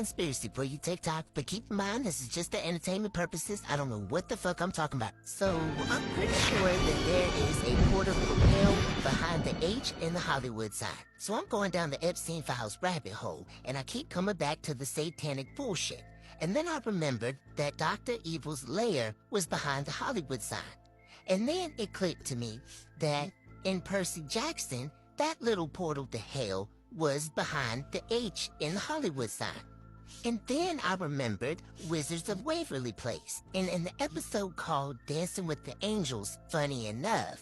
conspiracy for you, TikTok, but keep in mind this is just for entertainment purposes. I don't know what the fuck I'm talking about. So, I'm pretty sure that there is a portal of hell behind the H in the Hollywood sign. So I'm going down the Epstein Files rabbit hole, and I keep coming back to the satanic bullshit. And then I remembered that Dr. Evil's lair was behind the Hollywood sign. And then it clicked to me that in Percy Jackson, that little portal to hell was behind the H in the Hollywood sign. And then I remembered Wizards of Waverly Place. And in the episode called Dancing with the Angels, funny enough,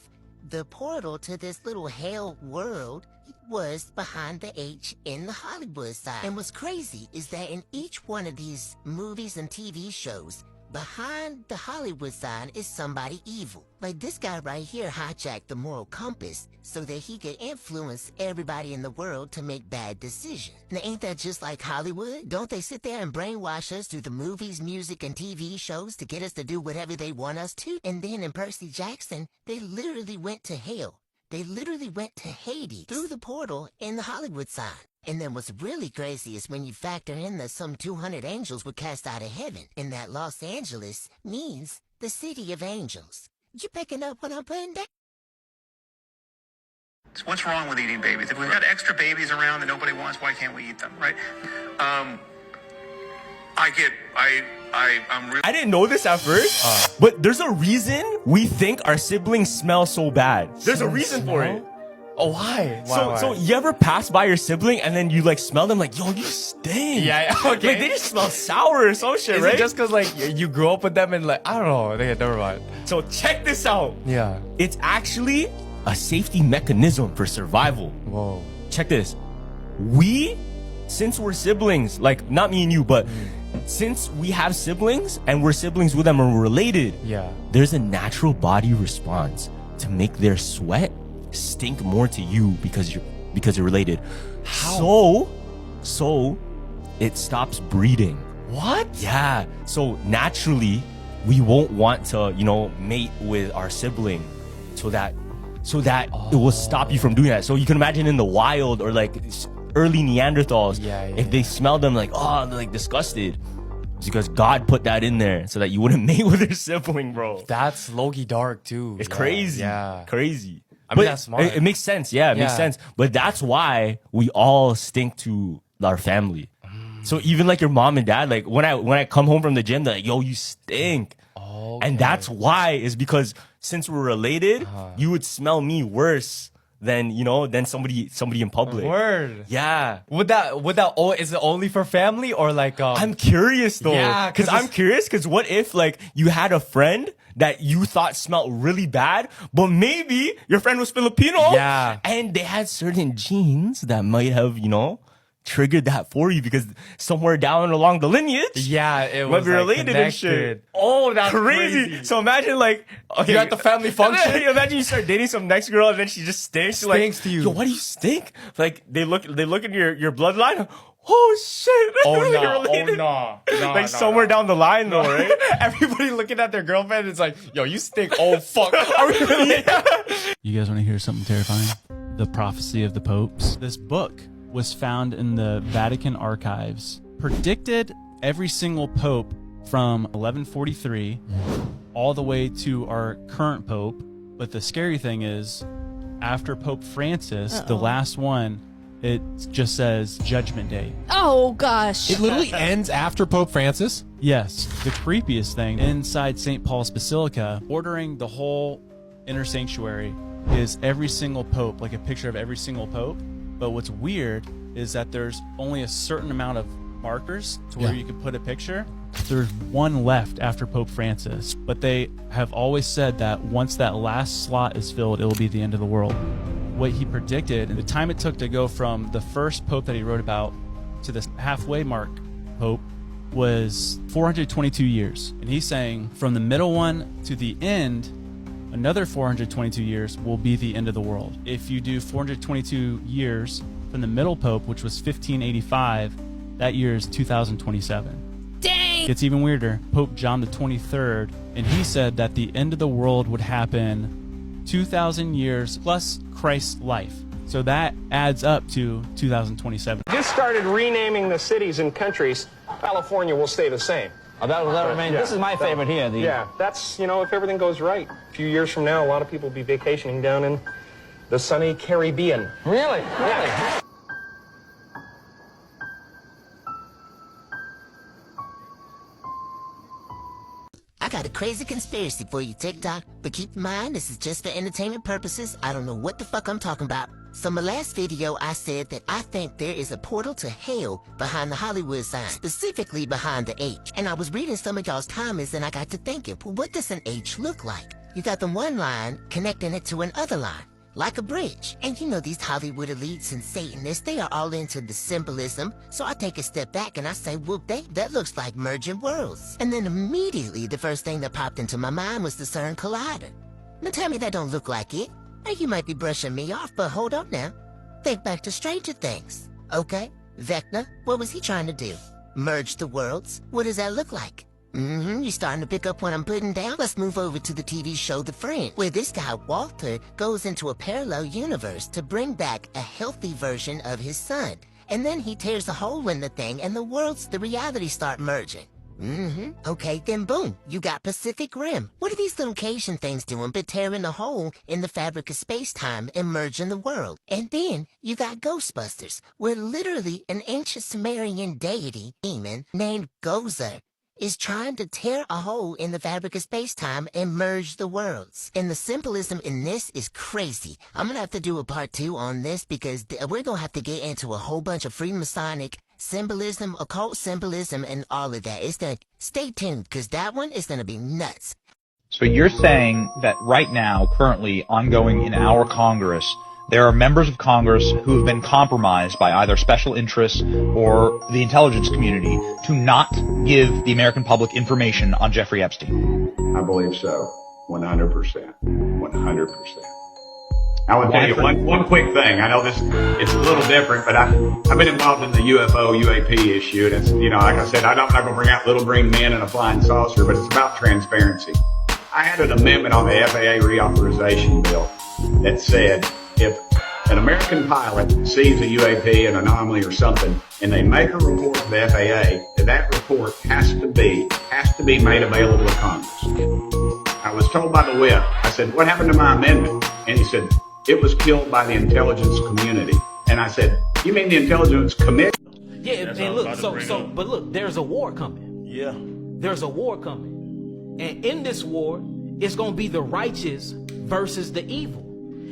the portal to this little hell world was behind the H in the Hollywood sign. And what's crazy is that in each one of these movies and TV shows, behind the Hollywood sign is somebody evil. Like this guy right here hijacked the moral compass so that he could influence everybody in the world to make bad decisions. Now ain't that just like Hollywood? Don't they sit there and brainwash us through the movies, music, and TV shows to get us to do whatever they want us to? And then in Percy Jackson, they literally went to hell. They literally went to Hades through the portal in the Hollywood sign. And then what's really crazy is when you factor in that some 200 angels were cast out of heaven, and that Los Angeles means the city of angels. You picking up what I'm putting down? So what's wrong with eating babies? If we've got extra babies around that nobody wants, why can't we eat them, right? I didn't know this at first, but there's a reason we think our siblings smell so bad. There's a reason for it. Oh, why? So you ever pass by your sibling and then you like smell them like, yo, you stink. Yeah, okay. Like they just smell sour or some shit, Is right? it just because like you grew up with them and like, I don't know. Okay, never mind. So check this out. Yeah. It's actually a safety mechanism for survival. Whoa. Check this. Since we're siblings, like not me and you, but since we have siblings and we're siblings with them and we're related, Yeah. there's a natural body response to make their sweat stink more to you because you're related. How? So it stops breeding. What? Yeah. So naturally, we won't want to, mate with our sibling, so that it will stop you from doing that. So you can imagine in the wild or like early Neanderthals, if they smell them like, oh, they're like disgusted. It's because God put that in there so that you wouldn't mate with your sibling, bro. That's low-key dark too. It's crazy. Yeah. Crazy. I mean, that's smart. It makes sense. Yeah, it makes sense. But that's why we all stink to our family. So even like your mom and dad, like when I come home from the gym, they're like, yo, you stink. Okay. And that's why is because since we're related, you would smell me worse than somebody in public. Word. Yeah. Is it only for family or like I'm curious though. Yeah, I'm curious because what if like you had a friend that you thought smelled really bad, but maybe your friend was Filipino. Yeah. And they had certain genes that might have, triggered that for you because somewhere down along the lineage. Yeah, it might was be like, related and shit. connected. Oh, that's Crazy. So imagine like, okay, You're at the family function. Imagine you start dating some next girl and then she just stinks. You're Stinks like, to you. Yo, why do you stink? Like they look at your bloodline. Oh shit. Oh You're no. related. Oh no. Like somewhere down the line though, right? Everybody looking at their girlfriend is like, yo, you stink. Oh fuck. Are we really? You guys want to hear something terrifying? The Prophecy of the Popes. This book was found in the Vatican archives. Predicted every single pope from 1143 all the way to our current pope. But the scary thing is, after Pope Francis, the last one, it just says Judgment Day. Oh, gosh. It literally ends after Pope Francis? Yes. The creepiest thing, inside St. Paul's Basilica, bordering the whole inner sanctuary, is every single pope, like a picture of every single pope. But what's weird is that there's only a certain amount of markers to where you can put a picture. There's one left after Pope Francis, but they have always said that once that last slot is filled, it'll be the end of the world. What he predicted, and the time it took to go from the first pope that he wrote about to the halfway mark pope, was 422 years. And he's saying from the middle one to the end, another 422 years will be the end of the world. If you do 422 years from the middle pope, which was 1585, that year is 2027. Dang! It's even weirder. Pope John the 23rd, and he said that the end of the world would happen 2,000 years plus Christ's life. So that adds up to 2027. Just started renaming the cities and countries. California will stay the same. Oh, that'll remain. Yeah. This is my favorite here. Yeah, that's, if everything goes right. A few years from now, a lot of people will be vacationing down in the sunny Caribbean. Really? Yeah. I got a crazy conspiracy for you, TikTok, but keep in mind this is just for entertainment purposes. I don't know what the fuck I'm talking about. So my last video, I said that I think there is a portal to hell behind the Hollywood sign, specifically behind the H. And I was reading some of y'all's comments and I got to thinking, well, what does an H look like? You got the one line connecting it to another line, like a bridge. And these Hollywood elites and Satanists, they are all into the symbolism. So I take a step back and I say, well, that looks like merging worlds. And then immediately the first thing that popped into my mind was the CERN Collider. Now tell me that don't look like it. Now you might be brushing me off, but hold on now. Think back to Stranger Things. Okay, Vecna, what was he trying to do? Merge the worlds? What does that look like? You're starting to pick up what I'm putting down? Let's move over to the TV show The Fringe, where this guy, Walter, goes into a parallel universe to bring back a healthy version of his son. And then he tears a hole in the thing and the reality start merging. Okay, then boom, you got Pacific Rim. What are these little Cajun things doing but tearing a hole in the fabric of space-time and merging the world? And then you got Ghostbusters, where literally an ancient Sumerian deity, demon, named Gozer, is trying to tear a hole in the fabric of space-time and merge the worlds. And the symbolism in this is crazy. I'm gonna have to do a part 2 on this because we're gonna have to get into a whole bunch of Freemasonic symbolism, occult symbolism, and all of that. Stay tuned, because that one is gonna be nuts. So you're saying that right now, currently ongoing in our Congress, there are members of Congress who have been compromised by either special interests or the intelligence community to not give the American public information on Jeffrey Epstein? I believe so. 100%. 100%. I would tell you one quick thing. I know it's a little different, but I've been involved in the UAP issue, and it's, like I said, I'm not going to bring out little green men in a flying saucer, but it's about transparency. I had an amendment on the FAA reauthorization bill that said if an American pilot sees a UAP, an anomaly or something, and they make a report to the FAA, that report has to be made available to Congress. I was told by the whip, I said, what happened to my amendment? And he said, it was killed by the intelligence community. And I said, you mean the intelligence committee? Yeah, and look, but look, there's a war coming. Yeah. There's a war coming. And in this war, it's going to be the righteous versus the evil.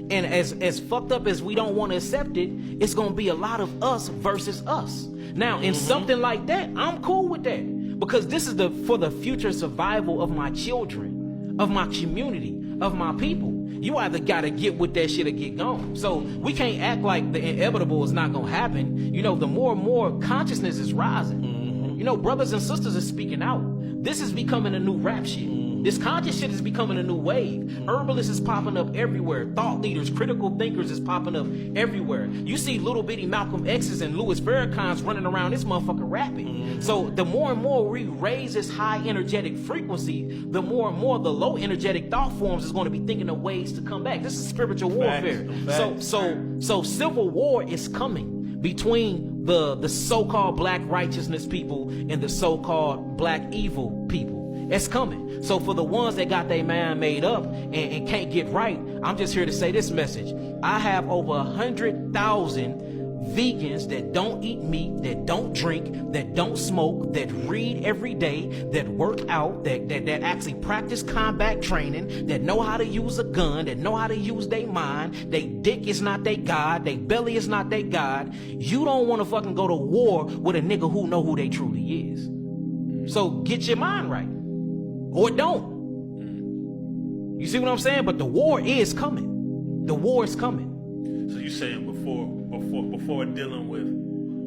And as fucked up as we don't want to accept it, it's going to be a lot of us versus us. Now, in something like that, I'm cool with that. Because this is for the future survival of my children, of my community, of my people. You either got to get with that shit or get gone. So we can't act like the inevitable is not going to happen. The more and more consciousness is rising. Brothers and sisters are speaking out. This is becoming a new rap shit. This conscious shit is becoming a new wave. Herbalists is popping up everywhere. Thought leaders, critical thinkers is popping up everywhere. You see little bitty Malcolm X's and Louis Farrakhan's running around this motherfucker rapping. So the more and more we raise this high energetic frequency, the more and more the low energetic thought forms is going to be thinking of ways to come back. This is spiritual warfare. So civil war is coming between the so-called black righteousness people and the so-called black evil people. It's coming. So for the ones that got their mind made up and can't get right, I'm just here to say this message. I have over 100,000 vegans that don't eat meat, that don't drink, that don't smoke, that read every day, that work out, that actually practice combat training, that know how to use a gun, that know how to use their mind. They dick is not their God, they belly is not their God. You don't want to fucking go to war with a nigga who know who they truly is. So get your mind right. Or don't. You see what I'm saying? But the war is coming. The war is coming. So you saying before dealing with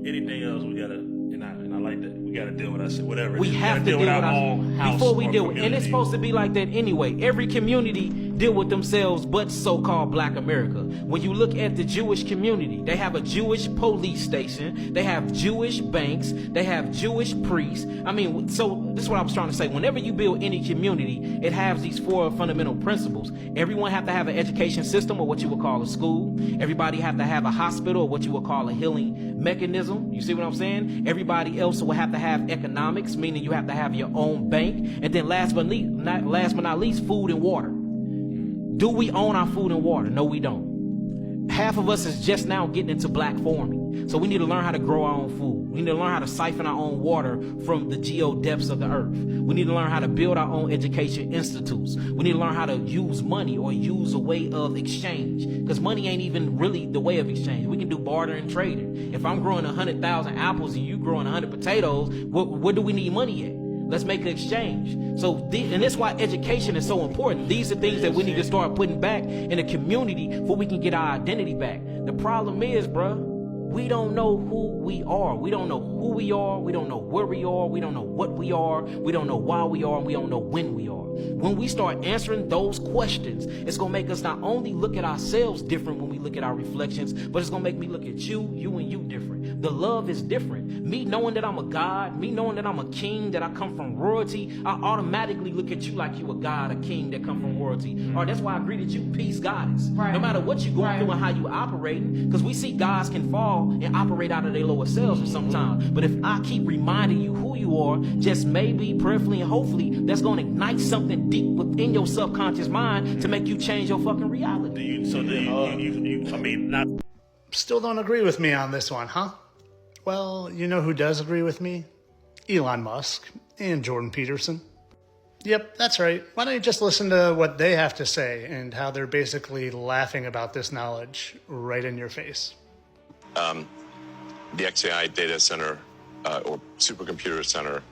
anything else, we gotta, and I like that, we gotta deal with us, whatever. We have to deal with our own house. Before we deal with, and it's supposed to be like that anyway. Every community deal with themselves but so-called black America. When you look at the Jewish community, they have a Jewish police station, they have Jewish banks, they have Jewish priests. I mean, so this is what I was trying to say. Whenever you build any community, it has these 4 fundamental principles. Everyone have to have an education system, or what you would call a school. Everybody have to have a hospital, or what you would call a healing mechanism. You see what I'm saying? Everybody else will have to have economics, meaning you have to have your own bank. And then last but not least, food and water. Do we own our food and water? No, we don't. Half of us is just now getting into black farming. So we need to learn how to grow our own food. We need to learn how to siphon our own water from the geo depths of the earth. We need to learn how to build our own education institutes. We need to learn how to use money, or use a way of exchange. Because money ain't even really the way of exchange. We can do barter and trading. If I'm growing 100,000 apples and you growing 100 potatoes, where do we need money at? Let's make an exchange. So, and that's why education is so important. These are things that we need to start putting back in the community before we can get our identity back. The problem is, bruh, we don't know who we are. We don't know who we are. We don't know where we are. We don't know what we are. We don't know why we are. And we don't know when we are. When we start answering those questions, it's going to make us not only look at ourselves different when we look at our reflections, but it's going to make me look at you and you different. The love is different. Me knowing that I'm a God, me knowing that I'm a king, that I come from royalty, I automatically look at you like you a God, a king that come from royalty. Or that's why I greeted you peace goddess. Right. No matter what you're going through and how you operating, because we see gods can fall and operate out of their lower selves sometimes. But if I keep reminding you who you are, just maybe, prayerfully, and hopefully, that's going to ignite something deep within your subconscious mind to make you change your fucking reality. Still don't agree with me on this one, huh? Well, you know who does agree with me? Elon Musk and Jordan Peterson. Yep, that's right. Why don't you just listen to what they have to say and how they're basically laughing about this knowledge right in your face. The XAI data center or supercomputer center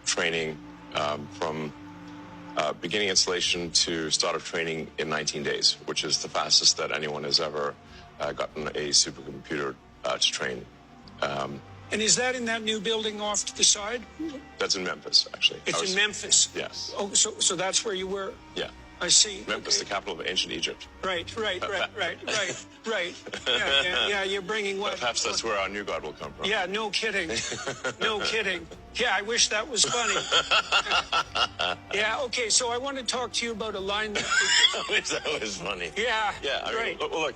training from beginning installation to start of training in 19 days, which is the fastest that anyone has ever gotten a supercomputer to train. And is that in that new building off to the side? That's in Memphis, actually. It's in Memphis? Yes. Oh, so that's where you were? Yeah. I see. Memphis, the capital of ancient Egypt. Right. Yeah, you're bringing what? Perhaps that's where our new God will come from. Yeah, no kidding. No kidding. Yeah, I wish that was funny. Yeah, okay, so I want to talk to you about alignment. I wish that was funny. Yeah, I mean, right. Look.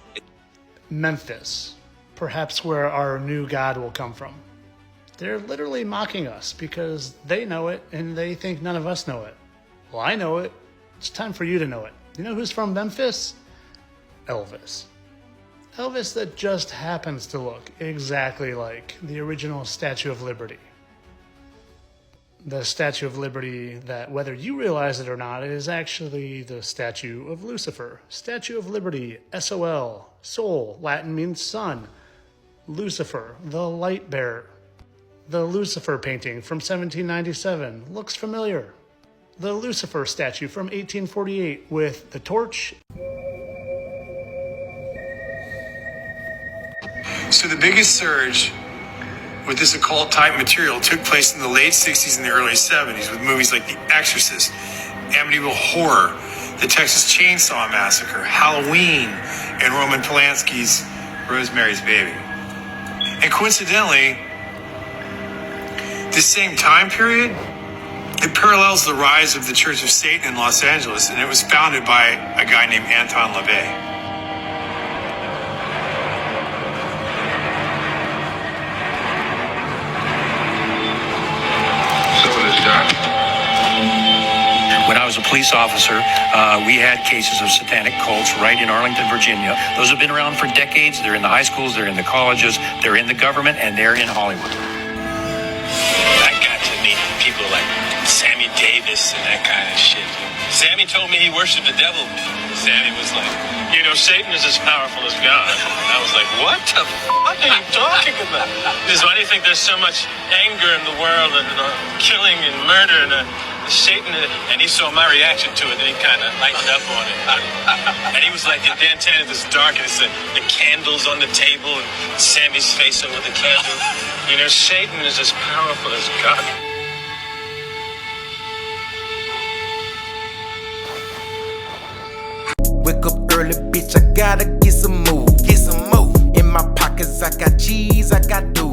Memphis, perhaps where our new God will come from. They're literally mocking us because they know it and they think none of us know it. Well, I know it. It's time for you to know it. You know who's from Memphis? Elvis. Elvis that just happens to look exactly like the original Statue of Liberty. The Statue of Liberty that, whether you realize it or not, is actually the statue of Lucifer. Statue of Liberty, SOL, Sol, Latin means sun. Lucifer, the light bearer. The Lucifer painting from 1797 looks familiar. The Lucifer statue from 1848 with the torch. So the biggest surge with this occult type material took place in the late 60s and the early 70s with movies like The Exorcist, Amityville Horror, The Texas Chainsaw Massacre, Halloween, and Roman Polanski's Rosemary's Baby. And coincidentally, this same time period, it parallels the rise of the Church of Satan in Los Angeles, and it was founded by a guy named Anton LaVey. So it is done. When I was a police officer, we had cases of satanic cults right in Arlington, Virginia. Those have been around for decades. They're in the high schools, they're in the colleges, they're in the government, and they're in Hollywood. I got to meet people like Sammy Davis and that kind of shit. Sammy told me he worshipped the devil. Sammy was like, you know, Satan is as powerful as God. And I was like, what the fuck are you talking about? He says, why do you think there's so much anger in the world and killing and murder and Satan? And he saw my reaction to it and he kind of lightened up on it. And he was like, the antenna is dark and it's the candles on the table and Sammy's face over the candle. You know, Satan is as powerful as God. wake up early, bitch, I gotta get some move. In my pockets, I got cheese, I got dough.